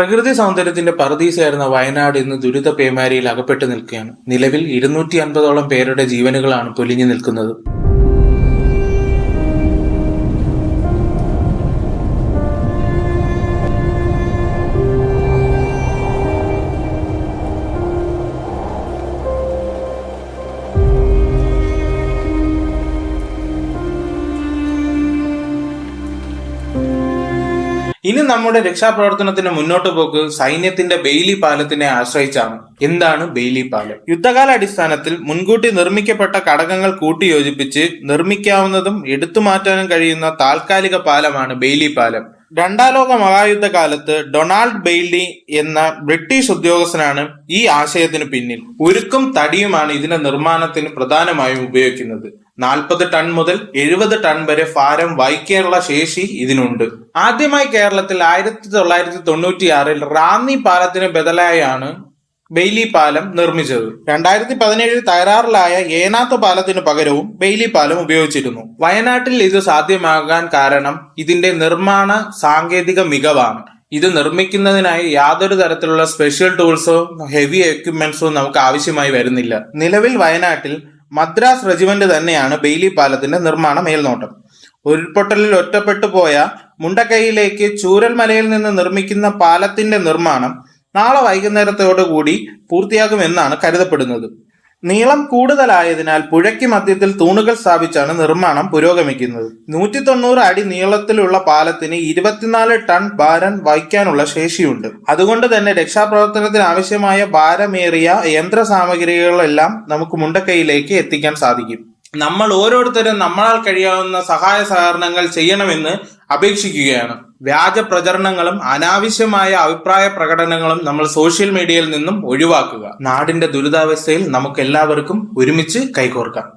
പ്രകൃതി സൗന്ദര്യത്തിന്റെ പറുദീസയായിരുന്ന വയനാട് ഇന്ന് ദുരിത പേമാരിയിൽ അകപ്പെട്ടു നിൽക്കുകയാണ്. നിലവിൽ 250ഓളം പേരുടെ ജീവനുകളാണ് പൊലിഞ്ഞു നിൽക്കുന്നത്. ഇനി നമ്മുടെ രക്ഷാപ്രവർത്തനത്തിന് മുന്നോട്ട് പോക്ക് സൈന്യത്തിന്റെ ബെയ്ലി പാലത്തിനെ ആശ്രയിച്ചാണ്. എന്താണ് ബെയ്ലി പാലം? യുദ്ധകാലാടിസ്ഥാനത്തിൽ മുൻകൂട്ടി നിർമ്മിക്കപ്പെട്ട ഘടകങ്ങൾ കൂട്ടിയോജിപ്പിച്ച് നിർമ്മിക്കാവുന്നതും എടുത്തുമാറ്റാനും കഴിയുന്ന താൽക്കാലിക പാലമാണ് ബെയ്ലി പാലം. രണ്ടാം ലോക മഹായുദ്ധകാലത്ത് ഡൊണാൾഡ് ബെയ്ലി എന്ന ബ്രിട്ടീഷ് ഉദ്യോഗസ്ഥനാണ് ഈ ആശയത്തിന് പിന്നിൽ. ഉരുക്കും തടിയുമാണ് ഇതിന്റെ നിർമ്മാണത്തിന് പ്രധാനമായും ഉപയോഗിക്കുന്നത്. 40 ടൺ മുതൽ 70 ടൺ വരെ ഭാരം വഹിക്കാനുള്ള ശേഷി ഇതിനുണ്ട്. ആദ്യമായി കേരളത്തിൽ 1996 റാന്നി പാലത്തിന് ബദലായാണ് ബെയ്ലി പാലം നിർമ്മിച്ചത്. 2017 തകരാറിലായ ഏനാത്ത് പാലത്തിനു പകരവും ബെയ്ലി പാലം ഉപയോഗിച്ചിരുന്നു. വയനാട്ടിൽ ഇത് സാധ്യമാകാൻ കാരണം ഇതിന്റെ നിർമ്മാണ സാങ്കേതിക മികവാണ്. ഇത് നിർമ്മിക്കുന്നതിനായി യാതൊരു തരത്തിലുള്ള സ്പെഷ്യൽ ടൂൾസോ ഹെവി എക്യുപ്മെന്റ്സോ നമുക്ക് ആവശ്യമായി വരുന്നില്ല. നിലവിൽ വയനാട്ടിൽ മദ്രാസ് റെജിമെന്റ് തന്നെയാണ് ബെയ്ലി പാലത്തിന്റെ നിർമ്മാണ മേൽനോട്ടം. ഉരുൾപൊട്ടലിൽ ഒറ്റപ്പെട്ടു പോയ മുണ്ടക്കൈയിലേക്ക് ചൂരൽമലയിൽ നിന്ന് നിർമ്മിക്കുന്ന പാലത്തിന്റെ നിർമ്മാണം നാളെ വൈകുന്നേരത്തോടുകൂടി പൂർത്തിയാകുമെന്നാണ് കരുതപ്പെടുന്നത്. നീളം കൂടുതലായതിനാൽ പുഴയ്ക്ക് മധ്യത്തിൽ തൂണുകൾ സ്ഥാപിച്ചാണ് നിർമ്മാണം പുരോഗമിക്കുന്നത്. 190 അടി നീളത്തിലുള്ള പാലത്തിന് 24 ടൺ ഭാരം വഹിക്കാനുള്ള ശേഷിയുണ്ട്. അതുകൊണ്ട് തന്നെ രക്ഷാപ്രവർത്തനത്തിന് ആവശ്യമായ ഭാരമേറിയ യന്ത്ര സാമഗ്രികളെല്ലാം നമുക്ക് മുണ്ടക്കൈയിലേക്ക് എത്തിക്കാൻ സാധിക്കും. നമ്മൾ ഓരോരുത്തരും നമ്മളാൽ കഴിയാവുന്ന സഹായ സഹകരണങ്ങൾ ചെയ്യണമെന്ന് അപേക്ഷിക്കുകയാണ്. വ്യാജ പ്രചരണങ്ങളും അനാവശ്യമായ അഭിപ്രായ പ്രകടനങ്ങളും നമ്മൾ സോഷ്യൽ മീഡിയയിൽ നിന്നും ഒഴിവാക്കുക. നാടിന്റെ ദുരിതാവസ്ഥയിൽ നമുക്ക് എല്ലാവർക്കും ഒരുമിച്ച് കൈകോർക്കാം.